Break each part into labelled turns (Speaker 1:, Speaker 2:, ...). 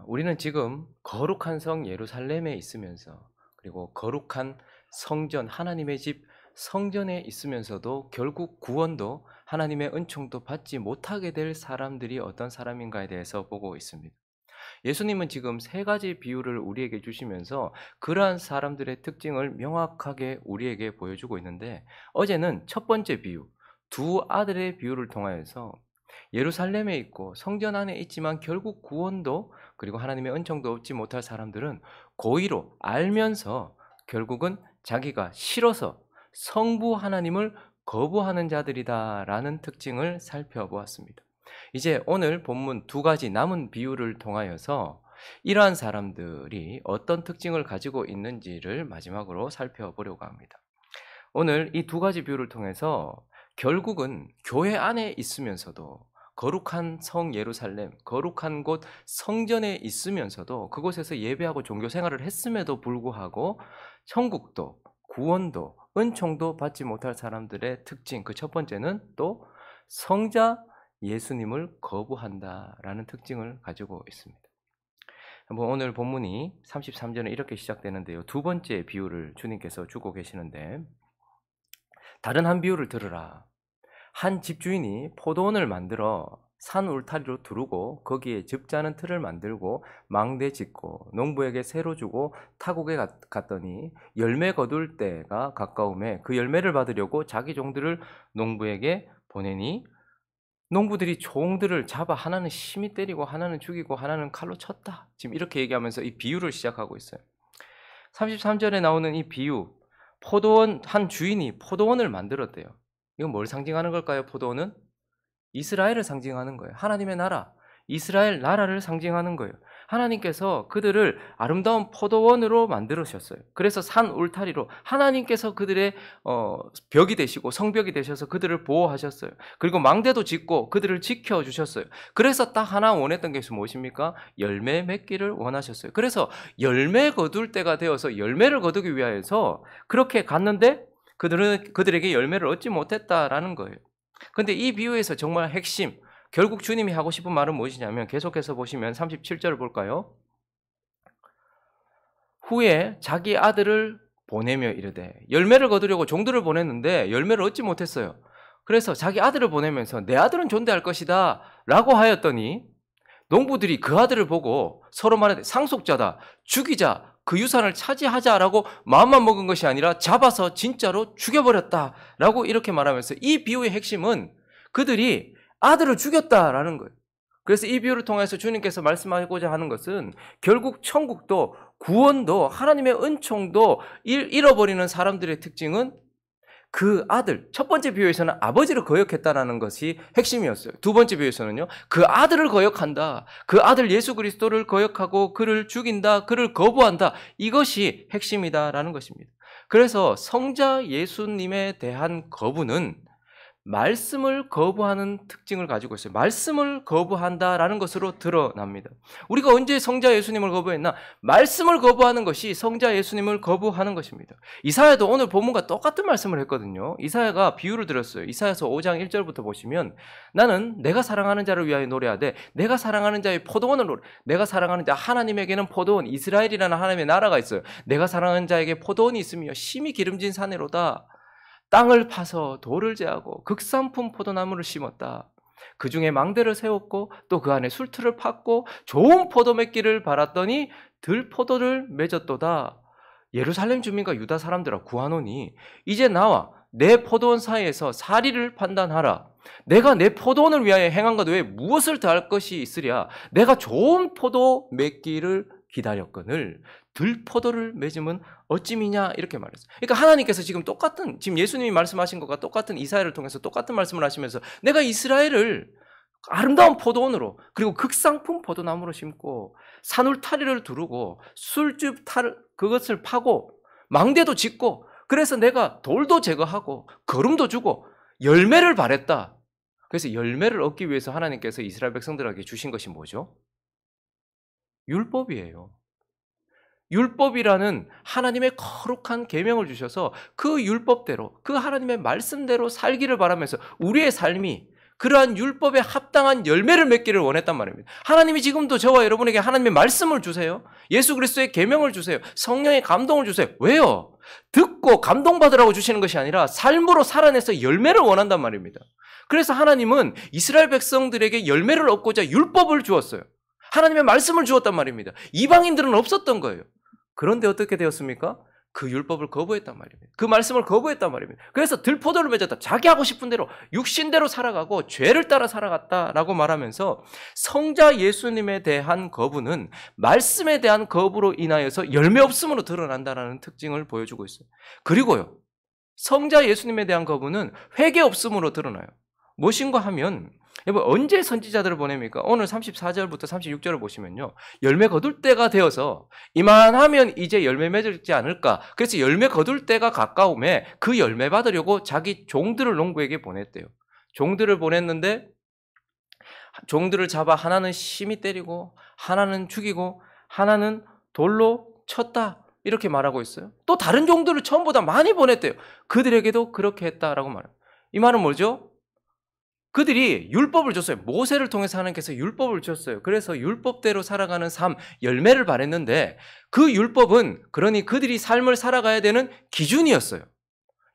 Speaker 1: 우리는 지금 거룩한 성 예루살렘에 있으면서, 그리고 거룩한 성전 하나님의 집 성전에 있으면서도 결국 구원도 하나님의 은총도 받지 못하게 될 사람들이 어떤 사람인가에 대해서 보고 있습니다. 예수님은 지금 세 가지 비유를 우리에게 주시면서 그러한 사람들의 특징을 명확하게 우리에게 보여주고 있는데, 어제는 첫 번째 비유, 두 아들의 비유를 통하여서 예루살렘에 있고 성전 안에 있지만 결국 구원도 그리고 하나님의 은총도 얻지 못할 사람들은 고의로 알면서 결국은 자기가 싫어서 성부 하나님을 거부하는 자들이다라는 특징을 살펴보았습니다. 이제 오늘 본문 두 가지 남은 비유를 통하여서 이러한 사람들이 어떤 특징을 가지고 있는지를 마지막으로 살펴보려고 합니다. 오늘 이 두 가지 비유를 통해서 결국은 교회 안에 있으면서도 거룩한 성 예루살렘, 거룩한 곳 성전에 있으면서도 그곳에서 예배하고 종교 생활을 했음에도 불구하고 천국도 구원도 은총도 받지 못할 사람들의 특징, 그 첫 번째는 또 성자 예수님을 거부한다라는 특징을 가지고 있습니다. 오늘 본문이 33절에 이렇게 시작되는데요. 두 번째 비유를 주님께서 주고 계시는데, 다른 한 비유를 들으라. 한 집주인이 포도원을 만들어 산 울타리로 두르고 거기에 즙자는 틀을 만들고 망대 짓고 농부에게 새로 주고 타국에 갔더니 열매 거둘 때가 가까움에 그 열매를 받으려고 자기 종들을 농부에게 보내니 농부들이 종들을 잡아 하나는 심히 때리고 하나는 죽이고 하나는 칼로 쳤다. 지금 이렇게 얘기하면서 이 비유를 시작하고 있어요. 33절에 나오는 이 비유, 포도원 한 주인이 포도원을 만들었대요. 이건 뭘 상징하는 걸까요? 포도원은 이스라엘을 상징하는 거예요. 하나님의 나라, 이스라엘 나라를 상징하는 거예요. 하나님께서 그들을 아름다운 포도원으로 만들으셨어요. 그래서 산 울타리로 하나님께서 그들의 벽이 되시고 성벽이 되셔서 그들을 보호하셨어요. 그리고 망대도 짓고 그들을 지켜주셨어요. 그래서 딱 하나 원했던 것이 무엇입니까? 열매 맺기를 원하셨어요. 그래서 열매 거둘 때가 되어서 열매를 거두기 위하여서 그렇게 갔는데 그들에게 열매를 얻지 못했다라는 거예요. 그런데 이 비유에서 정말 핵심, 결국 주님이 하고 싶은 말은 무엇이냐면, 계속해서 보시면 37절을 볼까요? 후에 자기 아들을 보내며 이르되, 열매를 거두려고 종들을 보냈는데 열매를 얻지 못했어요. 그래서 자기 아들을 보내면서 내 아들은 존대할 것이다 라고 하였더니 농부들이 그 아들을 보고 서로 말하되 상속자다, 죽이자, 그 유산을 차지하자라고 마음만 먹은 것이 아니라 잡아서 진짜로 죽여버렸다라고 이렇게 말하면서, 이 비유의 핵심은 그들이 아들을 죽였다라는 거예요. 그래서 이 비유를 통해서 주님께서 말씀하고자 하는 것은 결국 천국도 구원도 하나님의 은총도 잃어버리는 사람들의 특징은 그 아들, 첫 번째 비유에서는 아버지를 거역했다라는 것이 핵심이었어요. 두 번째 비유에서는요, 그 아들을 거역한다, 그 아들 예수 그리스도를 거역하고 그를 죽인다, 그를 거부한다, 이것이 핵심이다라는 것입니다. 그래서 성자 예수님에 대한 거부는 말씀을 거부하는 특징을 가지고 있어요. 말씀을 거부한다라는 것으로 드러납니다. 우리가 언제 성자 예수님을 거부했나? 말씀을 거부하는 것이 성자 예수님을 거부하는 것입니다. 이사야도 오늘 본문과 똑같은 말씀을 했거든요. 이사야가 비유를 들었어요. 이사야서 5장 1절부터 보시면, 나는 내가 사랑하는 자를 위하여 노래하되 내가 사랑하는 자의 포도원을 노래. 내가 사랑하는 자, 하나님에게는 포도원, 이스라엘이라는 하나님의 나라가 있어요. 내가 사랑하는 자에게 포도원이 있으며 심히 기름진 산으로다. 땅을 파서 돌을 제하고 극산품 포도나무를 심었다. 그 중에 망대를 세웠고 또 그 안에 술틀을 팠고 좋은 포도 맺기를 바랐더니 들포도를 맺었도다. 예루살렘 주민과 유다 사람들아, 구하노니 이제 나와 내 포도원 사이에서 사리를 판단하라. 내가 내 포도원을 위하여 행한 것 외에 무엇을 더할 것이 있으랴. 내가 좋은 포도 맺기를 기다렸거늘 들포도를 맺음은 어찌미냐, 이렇게 말했어요. 그러니까 하나님께서 지금 예수님이 말씀하신 것과 똑같은 이사야를 통해서 똑같은 말씀을 하시면서, 내가 이스라엘을 아름다운 포도원으로, 그리고 극상품 포도나무로 심고 산울타리를 두르고 술집 그것을 파고 망대도 짓고, 그래서 내가 돌도 제거하고 거름도 주고 열매를 바랬다. 그래서 열매를 얻기 위해서 하나님께서 이스라엘 백성들에게 주신 것이 뭐죠? 율법이에요. 율법이라는 하나님의 거룩한 계명을 주셔서 그 율법대로, 그 하나님의 말씀대로 살기를 바라면서 우리의 삶이 그러한 율법에 합당한 열매를 맺기를 원했단 말입니다. 하나님이 지금도 저와 여러분에게 하나님의 말씀을 주세요. 예수 그리스도의 계명을 주세요. 성령의 감동을 주세요. 왜요? 듣고 감동받으라고 주시는 것이 아니라 삶으로 살아내서 열매를 원한단 말입니다. 그래서 하나님은 이스라엘 백성들에게 열매를 얻고자 율법을 주었어요. 하나님의 말씀을 주었단 말입니다. 이방인들은 없었던 거예요. 그런데 어떻게 되었습니까? 그 율법을 거부했단 말입니다. 그 말씀을 거부했단 말입니다. 그래서 들포도를 맺었다. 자기 하고 싶은 대로 육신대로 살아가고 죄를 따라 살아갔다라고 말하면서 성자 예수님에 대한 거부는 말씀에 대한 거부로 인하여서 열매 없음으로 드러난다는 특징을 보여주고 있어요. 그리고요, 성자 예수님에 대한 거부는 회개 없음으로 드러나요. 무엇인가 하면 여러분 언제 선지자들을 보냅니까? 오늘 34절부터 36절을 보시면요. 열매 거둘 때가 되어서 이만하면 이제 열매 맺지 않을까. 그래서 열매 거둘 때가 가까움에 그 열매 받으려고 자기 종들을 농부에게 보냈대요. 종들을 보냈는데 종들을 잡아 하나는 심히 때리고 하나는 죽이고 하나는 돌로 쳤다. 이렇게 말하고 있어요. 또 다른 종들을 처음보다 많이 보냈대요. 그들에게도 그렇게 했다라고 말해요. 이 말은 뭐죠? 그들이 율법을 줬어요. 모세를 통해서 하나님께서 율법을 줬어요. 그래서 율법대로 살아가는 삶, 열매를 바랬는데 그 율법은 그러니 그들이 삶을 살아가야 되는 기준이었어요.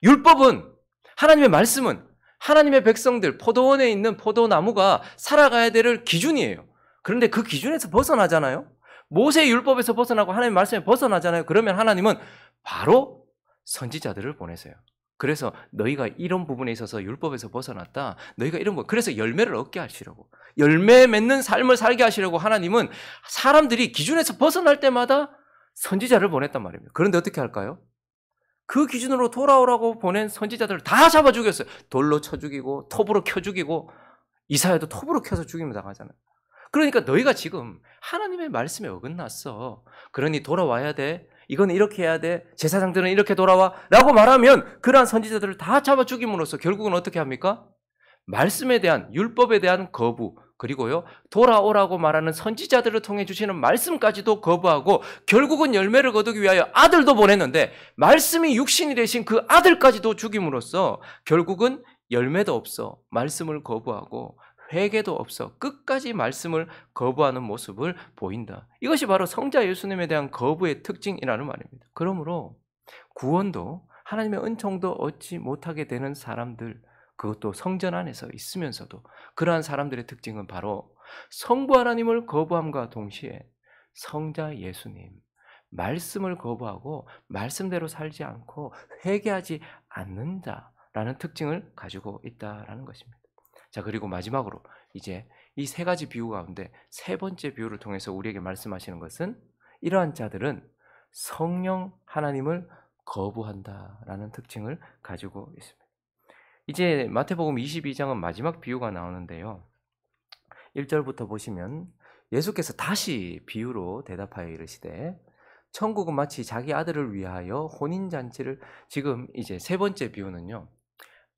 Speaker 1: 율법은 하나님의 말씀은 하나님의 백성들, 포도원에 있는 포도나무가 살아가야 될 기준이에요. 그런데 그 기준에서 벗어나잖아요. 모세의 율법에서 벗어나고 하나님의 말씀에 벗어나잖아요. 그러면 하나님은 바로 선지자들을 보내세요. 그래서 너희가 이런 부분에 있어서 율법에서 벗어났다. 너희가 이런 거. 그래서 열매를 얻게 하시려고. 열매 맺는 삶을 살게 하시려고 하나님은 사람들이 기준에서 벗어날 때마다 선지자를 보냈단 말입니다. 그런데 어떻게 할까요? 그 기준으로 돌아오라고 보낸 선지자들을 다 잡아 죽였어요. 돌로 쳐 죽이고 톱으로 켜 죽이고 이사야도 톱으로 켜서 죽이면 당하잖아요. 그러니까 너희가 지금 하나님의 말씀에 어긋났어. 그러니 돌아와야 돼. 이건 이렇게 해야 돼. 제사장들은 이렇게 돌아와. 라고 말하면 그러한 선지자들을 다 잡아 죽임으로써 결국은 어떻게 합니까? 말씀에 대한, 율법에 대한 거부, 그리고요, 돌아오라고 말하는 선지자들을 통해 주시는 말씀까지도 거부하고 결국은 열매를 거두기 위하여 아들도 보냈는데 말씀이 육신이 되신 그 아들까지도 죽임으로써 결국은 열매도 없어. 말씀을 거부하고 회개도 없어. 끝까지 말씀을 거부하는 모습을 보인다. 이것이 바로 성자 예수님에 대한 거부의 특징이라는 말입니다. 그러므로 구원도 하나님의 은총도 얻지 못하게 되는 사람들, 그것도 성전 안에서 있으면서도 그러한 사람들의 특징은 바로 성부 하나님을 거부함과 동시에 성자 예수님, 말씀을 거부하고 말씀대로 살지 않고 회개하지 않는다라는 특징을 가지고 있다라는 것입니다. 자, 그리고 마지막으로 이제 이 세 가지 비유 가운데 세 번째 비유를 통해서 우리에게 말씀하시는 것은 이러한 자들은 성령 하나님을 거부한다라는 특징을 가지고 있습니다. 이제 마태복음 22장은 마지막 비유가 나오는데요. 1절부터 보시면 예수께서 다시 비유로 대답하여 이르시되 천국은 마치 자기 아들을 위하여 혼인잔치를, 지금 이제 세 번째 비유는요,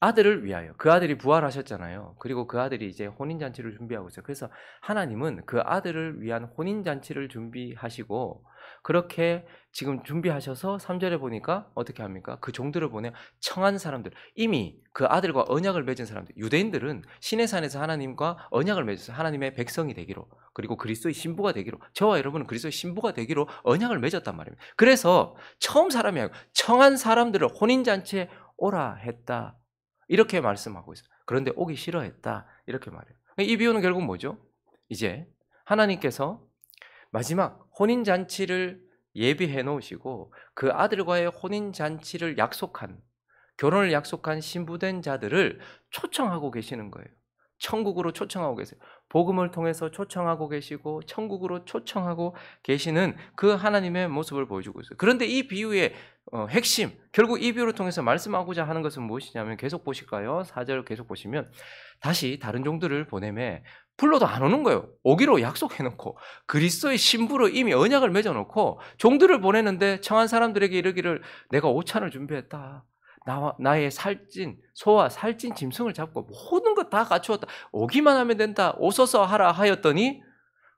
Speaker 1: 아들을 위하여, 그 아들이 부활하셨잖아요. 그리고 그 아들이 이제 혼인잔치를 준비하고 있어요. 그래서 하나님은 그 아들을 위한 혼인잔치를 준비하시고 그렇게 지금 준비하셔서 3절에 보니까 어떻게 합니까? 그 종들을 보내 청한 사람들, 이미 그 아들과 언약을 맺은 사람들, 유대인들은 시내산에서 하나님과 언약을 맺어서 하나님의 백성이 되기로, 그리고 그리스도의 신부가 되기로, 저와 여러분은 그리스도의 신부가 되기로 언약을 맺었단 말입니다. 그래서 처음 사람이 아니고 청한 사람들을 혼인잔치에 오라 했다, 이렇게 말씀하고 있어요. 그런데 오기 싫어했다, 이렇게 말해요. 이 비유는 결국 뭐죠? 이제 하나님께서 마지막 혼인잔치를 예비해 놓으시고 그 아들과의 혼인잔치를 약속한, 결혼을 약속한 신부된 자들을 초청하고 계시는 거예요. 천국으로 초청하고 계세요. 복음을 통해서 초청하고 계시고 천국으로 초청하고 계시는 그 하나님의 모습을 보여주고 있어요. 그런데 이 비유의 핵심, 결국 이 비유를 통해서 말씀하고자 하는 것은 무엇이냐면, 계속 보실까요? 4절 계속 보시면 다시 다른 종들을 보내매 불러도 안 오는 거예요. 오기로 약속해놓고 그리스도의 신부로 이미 언약을 맺어놓고 종들을 보내는데 청한 사람들에게 이르기를 내가 오찬을 준비했다. 나의 살찐 소와 살찐 짐승을 잡고 모든 것 다 갖추었다. 오기만 하면 된다. 오소서 하라 하였더니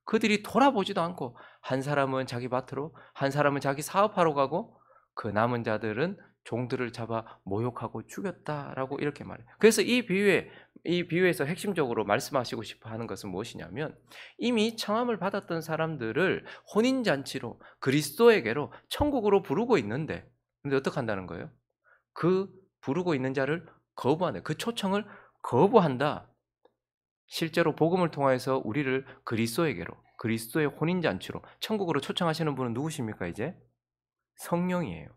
Speaker 1: 그들이 돌아보지도 않고 한 사람은 자기 밭으로, 한 사람은 자기 사업하러 가고 그 남은 자들은 종들을 잡아 모욕하고 죽였다라고 이렇게 말해요. 그래서 이 비유의 이 비유에서 핵심적으로 말씀하시고 싶어 하는 것은 무엇이냐면 이미 청함을 받았던 사람들을 혼인잔치로 그리스도에게로 천국으로 부르고 있는데 근데 어떻게 한다는 거예요? 그 부르고 있는 자를 거부하는 그 초청을 거부한다. 실제로 복음을 통하여서 우리를 그리스도에게로 그리스도의 혼인잔치로 천국으로 초청하시는 분은 누구십니까 이제? 성령이에요.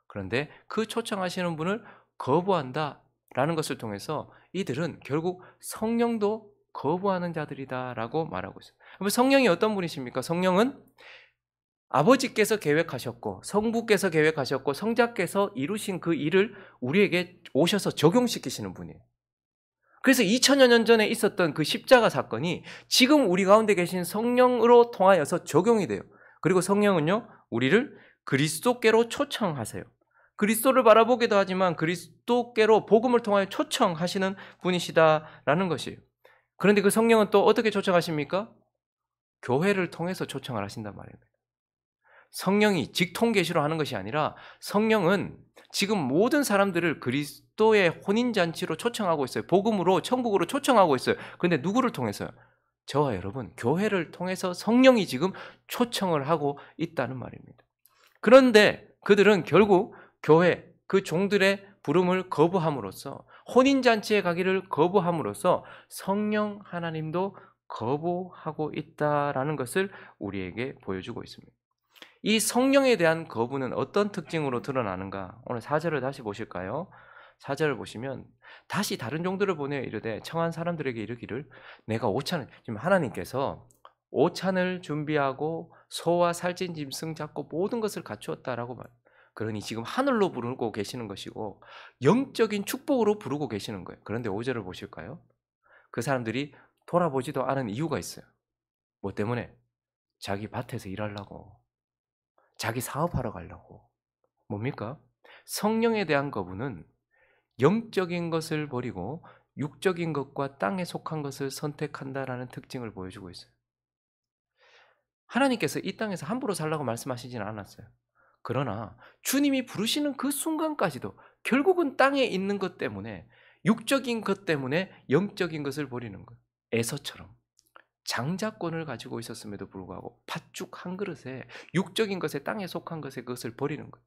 Speaker 1: 그런데 그 초청하시는 분을 거부한다라는 것을 통해서 이들은 결국 성령도 거부하는 자들이다라고 말하고 있어요. 그럼 성령이 어떤 분이십니까? 성령은 아버지께서 계획하셨고 성부께서 계획하셨고 성자께서 이루신 그 일을 우리에게 오셔서 적용시키시는 분이에요. 그래서 2000여 년 전에 있었던 그 십자가 사건이 지금 우리 가운데 계신 성령으로 통하여서 적용이 돼요. 그리고 성령은요, 우리를 그리스도께로 초청하세요. 그리스도를 바라보기도 하지만 그리스도께로 복음을 통하여 초청하시는 분이시다라는 것이에요. 그런데 그 성령은 또 어떻게 초청하십니까? 교회를 통해서 초청을 하신단 말이에요. 성령이 직통계시로 하는 것이 아니라 성령은 지금 모든 사람들을 그리스도의 혼인잔치로 초청하고 있어요. 복음으로 천국으로 초청하고 있어요. 그런데 누구를 통해서요? 저와 여러분, 교회를 통해서 성령이 지금 초청을 하고 있다는 말입니다. 그런데 그들은 결국 교회, 그 종들의 부름을 거부함으로써 혼인잔치에 가기를 거부함으로써 성령 하나님도 거부하고 있다라는 것을 우리에게 보여주고 있습니다. 이 성령에 대한 거부는 어떤 특징으로 드러나는가? 오늘 4절을 다시 보실까요? 4절을 보시면 다시 다른 종들을 보내어 이르되 청한 사람들에게 이르기를 내가 오찬을 지금 하나님께서 오찬을 준비하고 소와 살찐 짐승 잡고 모든 것을 갖추었다라고 말. 그러니 지금 하늘로 부르고 계시는 것이고 영적인 축복으로 부르고 계시는 거예요. 그런데 5절을 보실까요? 그 사람들이 돌아보지도 않은 이유가 있어요. 뭐 때문에? 자기 밭에서 일하려고. 자기 사업하러 가려고. 뭡니까? 성령에 대한 거부는 영적인 것을 버리고 육적인 것과 땅에 속한 것을 선택한다라는 특징을 보여주고 있어요. 하나님께서 이 땅에서 함부로 살라고 말씀하시지는 않았어요. 그러나 주님이 부르시는 그 순간까지도 결국은 땅에 있는 것 때문에 육적인 것 때문에 영적인 것을 버리는 거예요. 에서처럼. 장자권을 가지고 있었음에도 불구하고 팥죽 한 그릇에 육적인 것에 땅에 속한 것에 그것을 버리는 거예요.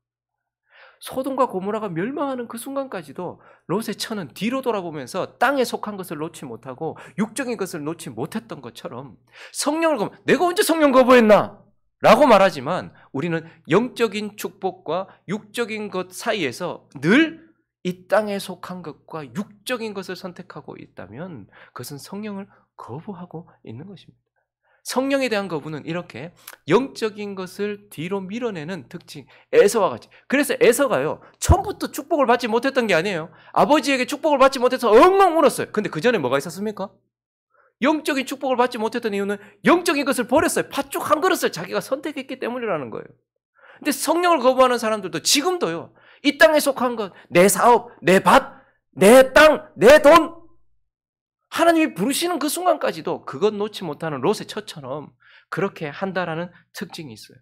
Speaker 1: 소돔과 고모라가 멸망하는 그 순간까지도 롯의 처는 뒤로 돌아보면서 땅에 속한 것을 놓지 못하고 육적인 것을 놓지 못했던 것처럼 성령을 거부, 내가 언제 성령 거부했나? 라고 말하지만 우리는 영적인 축복과 육적인 것 사이에서 늘 이 땅에 속한 것과 육적인 것을 선택하고 있다면 그것은 성령을 거부하고 있는 것입니다. 성령에 대한 거부는 이렇게 영적인 것을 뒤로 밀어내는 특징, 에서와 같이. 그래서 에서가요, 처음부터 축복을 받지 못했던 게 아니에요. 아버지에게 축복을 받지 못해서 엉엉 울었어요. 근데 그 전에 뭐가 있었습니까? 영적인 축복을 받지 못했던 이유는 영적인 것을 버렸어요. 팥죽 한 그릇을 자기가 선택했기 때문이라는 거예요. 근데 성령을 거부하는 사람들도 지금도요, 이 땅에 속한 것, 내 사업, 내 밭, 내 땅, 내 돈, 하나님이 부르시는 그 순간까지도 그것 놓지 못하는 롯의 처처럼 그렇게 한다라는 특징이 있어요.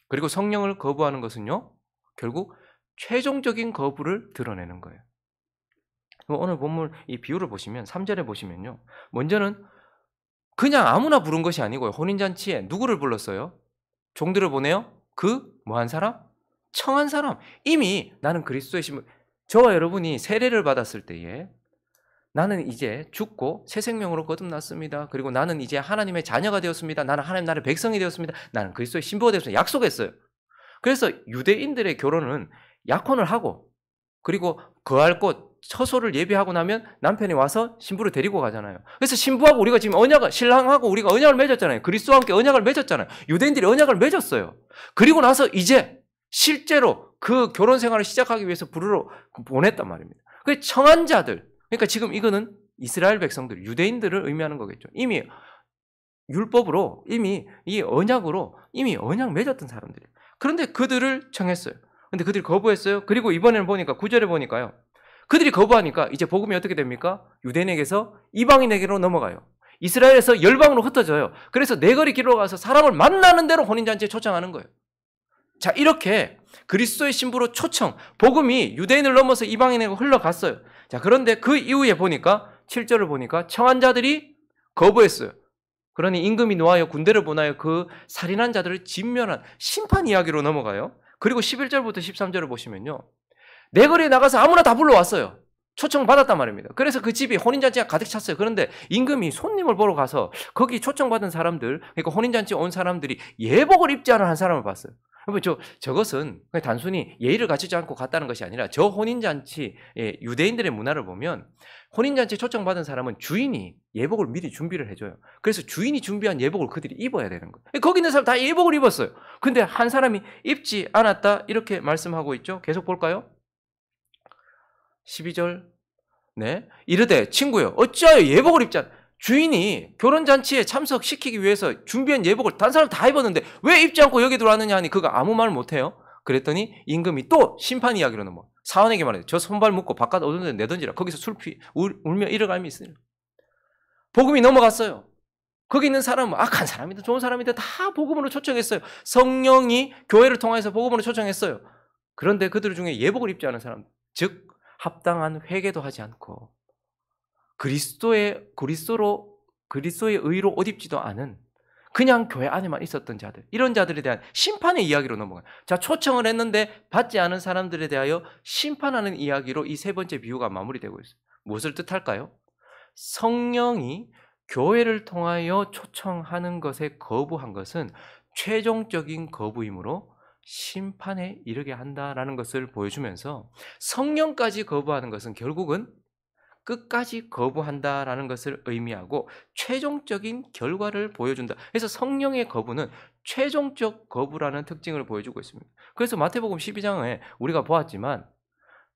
Speaker 1: 그리고 성령을 거부하는 것은요, 결국 최종적인 거부를 드러내는 거예요. 오늘 본문 이 비유를 보시면 3절에 보시면요, 먼저는 그냥 아무나 부른 것이 아니고요, 혼인잔치에 누구를 불렀어요? 종들을 보내요? 그 뭐한 사람? 청한 사람. 이미 나는 그리스도의 신분. 저와 여러분이 세례를 받았을 때에 나는 이제 죽고 새 생명으로 거듭났습니다. 그리고 나는 이제 하나님의 자녀가 되었습니다. 나는 하나님 나라의 백성이 되었습니다. 나는 그리스도의 신부가 되었습니다. 약속했어요. 그래서 유대인들의 결혼은 약혼을 하고 그리고 거할 곳 처소를 예비하고 나면 남편이 와서 신부를 데리고 가잖아요. 그래서 신부하고 우리가 지금 언약을, 신랑하고 우리가 언약을 맺었잖아요. 그리스도와 함께 언약을 맺었잖아요. 유대인들이 언약을 맺었어요. 그리고 나서 이제 실제로 그 결혼 생활을 시작하기 위해서 부르러 보냈단 말입니다. 그 청한 자들, 그러니까 지금 이거는 이스라엘 백성들, 유대인들을 의미하는 거겠죠. 이미 율법으로, 이미 이 언약으로 이미 언약 맺었던 사람들이에요. 그런데 그들을 청했어요. 근데 그들이 거부했어요. 그리고 이번에는 보니까 9절에 보니까요, 그들이 거부하니까 이제 복음이 어떻게 됩니까? 유대인에게서 이방인에게로 넘어가요. 이스라엘에서 열방으로 흩어져요. 그래서 내거리 길로 가서 사람을 만나는 대로 혼인잔치에 초청하는 거예요. 자, 이렇게 그리스도의 신부로 초청, 복음이 유대인을 넘어서 이방인에게 흘러갔어요. 자, 그런데 그 이후에 보니까 7절을 보니까 청한 자들이 거부했어요. 그러니 임금이 노하여 군대를 보내어 그 살인한 자들을 진멸한 심판 이야기로 넘어가요. 그리고 11절부터 13절을 보시면요. 내거리에 나가서 아무나 다 불러왔어요. 초청받았단 말입니다. 그래서 그 집이 혼인잔치가 가득 찼어요. 그런데 임금이 손님을 보러 가서 거기 초청받은 사람들, 그러니까 혼인잔치에 온 사람들이 예복을 입지 않은 한 사람을 봤어요. 저것은 단순히 예의를 갖추지 않고 갔다는 것이 아니라 저 혼인잔치, 유대인들의 문화를 보면 혼인잔치에 초청받은 사람은 주인이 예복을 미리 준비를 해줘요. 그래서 주인이 준비한 예복을 그들이 입어야 되는 거예요. 거기 있는 사람 다 예복을 입었어요. 근데 한 사람이 입지 않았다 이렇게 말씀하고 있죠. 계속 볼까요? 12절. 네. 이르되 친구여 어찌하여 예복을 입지 않 주인이 결혼잔치에 참석시키기 위해서 준비한 예복을 다른 사람 다 입었는데 왜 입지 않고 여기 들어왔느냐 하니 그가 아무 말 못해요. 그랬더니 임금이 또 심판 이야기로 넘어 사원에게 말해요. 저 손발 묶고 바깥 어두운 데 내던지라. 거기서 울며 이러갈미 있으니 복음이 넘어갔어요. 거기 있는 사람은 악한 사람이든 좋은 사람이든 다 복음으로 초청했어요. 성령이 교회를 통해서 복음으로 초청했어요. 그런데 그들 중에 예복을 입지 않은 사람, 즉 합당한 회개도 하지 않고 그리스도의 의로 옷 입지도 않은 그냥 교회 안에만 있었던 자들, 이런 자들에 대한 심판의 이야기로 넘어가요. 자, 초청을 했는데 받지 않은 사람들에 대하여 심판하는 이야기로 이 세 번째 비유가 마무리되고 있어요. 무엇을 뜻할까요? 성령이 교회를 통하여 초청하는 것에 거부한 것은 최종적인 거부이므로 심판에 이르게 한다라는 것을 보여주면서 성령까지 거부하는 것은 결국은 끝까지 거부한다라는 것을 의미하고 최종적인 결과를 보여준다. 그래서 성령의 거부는 최종적 거부라는 특징을 보여주고 있습니다. 그래서 마태복음 12장에 우리가 보았지만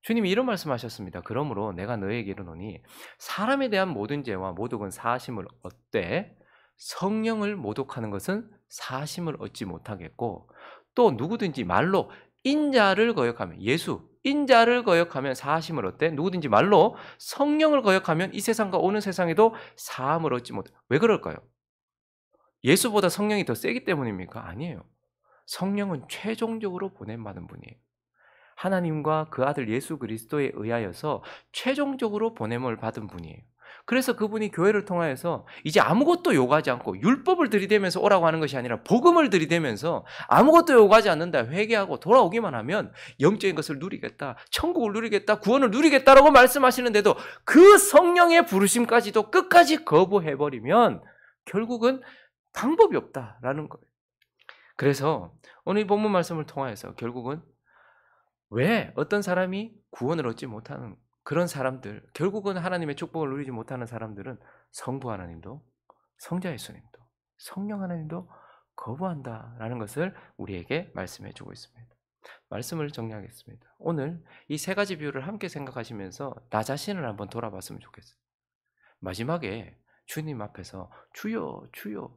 Speaker 1: 주님이 이런 말씀하셨습니다. 그러므로 내가 너에게 이르노니 사람에 대한 모든 죄와 모독은 사하심을 얻되 성령을 모독하는 것은 사하심을 얻지 못하겠고 또 누구든지 말로 인자를 거역하면 인자를 거역하면 사하심을 얻되 누구든지 말로 성령을 거역하면 이 세상과 오는 세상에도 사함을 얻지 못해. 왜 그럴까요? 예수보다 성령이 더 세기 때문입니까? 아니에요. 성령은 최종적으로 보냄받은 분이에요. 하나님과 그 아들 예수 그리스도에 의하여서 최종적으로 보냄을 받은 분이에요. 그래서 그분이 교회를 통하여서 이제 아무것도 요구하지 않고 율법을 들이대면서 오라고 하는 것이 아니라 복음을 들이대면서 아무것도 요구하지 않는다, 회개하고 돌아오기만 하면 영적인 것을 누리겠다, 천국을 누리겠다, 구원을 누리겠다라고 말씀하시는데도 그 성령의 부르심까지도 끝까지 거부해버리면 결국은 방법이 없다라는 거예요. 그래서 오늘 이 본문 말씀을 통하여서 결국은 왜 어떤 사람이 구원을 얻지 못하는 그런 사람들, 결국은 하나님의 축복을 누리지 못하는 사람들은 성부 하나님도 성자 예수님도 성령 하나님도 거부한다라는 것을 우리에게 말씀해 주고 있습니다. 말씀을 정리하겠습니다. 오늘 이 세 가지 비유를 함께 생각하시면서 나 자신을 한번 돌아봤으면 좋겠어요. 마지막에 주님 앞에서 주여 주여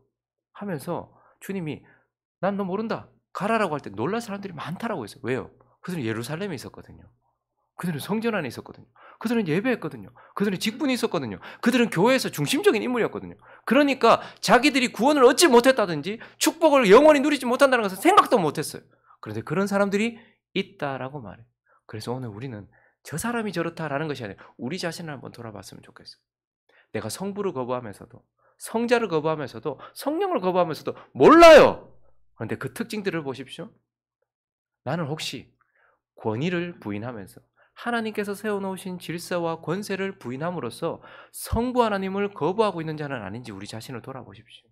Speaker 1: 하면서 주님이 난 너 모른다 가라라고 할 때 놀랄 사람들이 많다라고 했어요. 왜요? 그들은 예루살렘에 있었거든요. 그들은 성전 안에 있었거든요. 그들은 예배했거든요. 그들은 직분이 있었거든요. 그들은 교회에서 중심적인 인물이었거든요. 그러니까 자기들이 구원을 얻지 못했다든지 축복을 영원히 누리지 못한다는 것을 생각도 못했어요. 그런데 그런 사람들이 있다라고 말해요. 그래서 오늘 우리는 저 사람이 저렇다라는 것이 아니라 우리 자신을 한번 돌아봤으면 좋겠어요. 내가 성부를 거부하면서도 성자를 거부하면서도 성령을 거부하면서도 몰라요. 그런데 그 특징들을 보십시오. 나는 혹시 권위를 부인하면서 하나님께서 세워놓으신 질서와 권세를 부인함으로써 성부 하나님을 거부하고 있는 자는 아닌지 우리 자신을 돌아보십시오.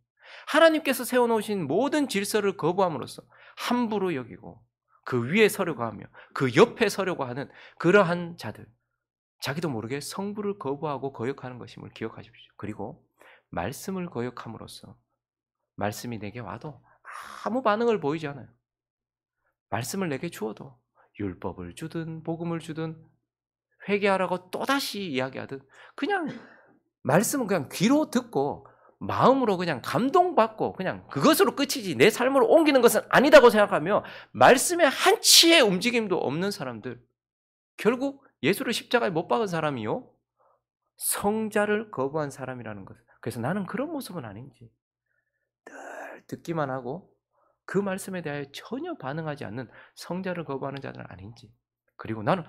Speaker 1: 하나님께서 세워놓으신 모든 질서를 거부함으로써 함부로 여기고 그 위에 서려고 하며 그 옆에 서려고 하는 그러한 자들, 자기도 모르게 성부를 거부하고 거역하는 것임을 기억하십시오. 그리고 말씀을 거역함으로써 말씀이 내게 와도 아무 반응을 보이지 않아요. 말씀을 내게 주어도 율법을 주든 복음을 주든 회개하라고 또다시 이야기하든 그냥 말씀은 그냥 귀로 듣고 마음으로 그냥 감동받고 그냥 그것으로 끝이지 내 삶으로 옮기는 것은 아니다고 생각하며 말씀의 한 치의 움직임도 없는 사람들, 결국 예수를 십자가에 못 박은 사람이요 성자를 거부한 사람이라는 것. 그래서 나는 그런 모습은 아닌지 늘 듣기만 하고 그 말씀에 대하여 전혀 반응하지 않는 성자를 거부하는 자들은 아닌지. 그리고 나는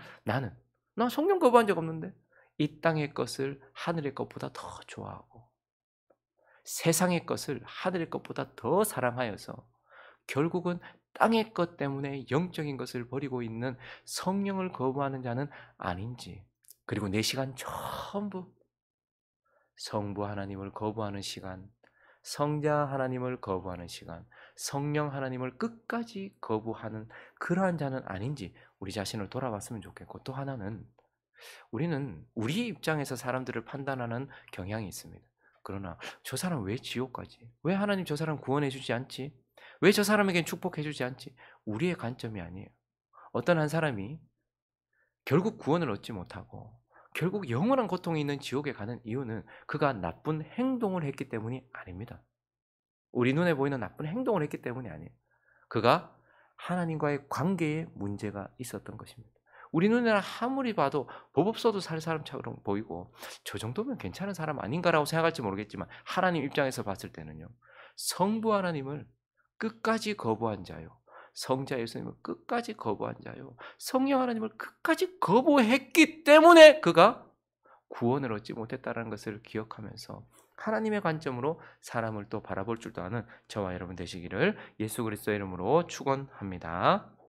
Speaker 1: 성령 거부한 적 없는데 이 땅의 것을 하늘의 것보다 더 좋아하고 세상의 것을 하늘의 것보다 더 사랑하여서 결국은 땅의 것 때문에 영적인 것을 버리고 있는 성령을 거부하는 자는 아닌지, 그리고 내 시간 전부 성부 하나님을 거부하는 시간, 성자 하나님을 거부하는 시간, 성령 하나님을 끝까지 거부하는 그러한 자는 아닌지 우리 자신을 돌아봤으면 좋겠고, 또 하나는 우리는 우리 입장에서 사람들을 판단하는 경향이 있습니다. 그러나 저 사람 왜 지옥 가지? 왜 하나님 저 사람 구원해 주지 않지? 왜 저 사람에겐 축복해 주지 않지? 우리의 관점이 아니에요. 어떤 한 사람이 결국 구원을 얻지 못하고 결국 영원한 고통이 있는 지옥에 가는 이유는 그가 나쁜 행동을 했기 때문이 아닙니다. 우리 눈에 보이는 나쁜 행동을 했기 때문이 아니에요. 그가 하나님과의 관계에 문제가 있었던 것입니다. 우리 눈에는 아무리 봐도 법 없어도 살 사람처럼 보이고 저 정도면 괜찮은 사람 아닌가라고 생각할지 모르겠지만, 하나님 입장에서 봤을 때는요, 성부 하나님을 끝까지 거부한 자요, 성자 예수님을 끝까지 거부한 자요, 성령 하나님을 끝까지 거부했기 때문에 그가 구원을 얻지 못했다는 것을 기억하면서 하나님의 관점으로 사람을 또 바라볼 줄도 아는 저와 여러분 되시기를 예수 그리스도의 이름으로 축원합니다.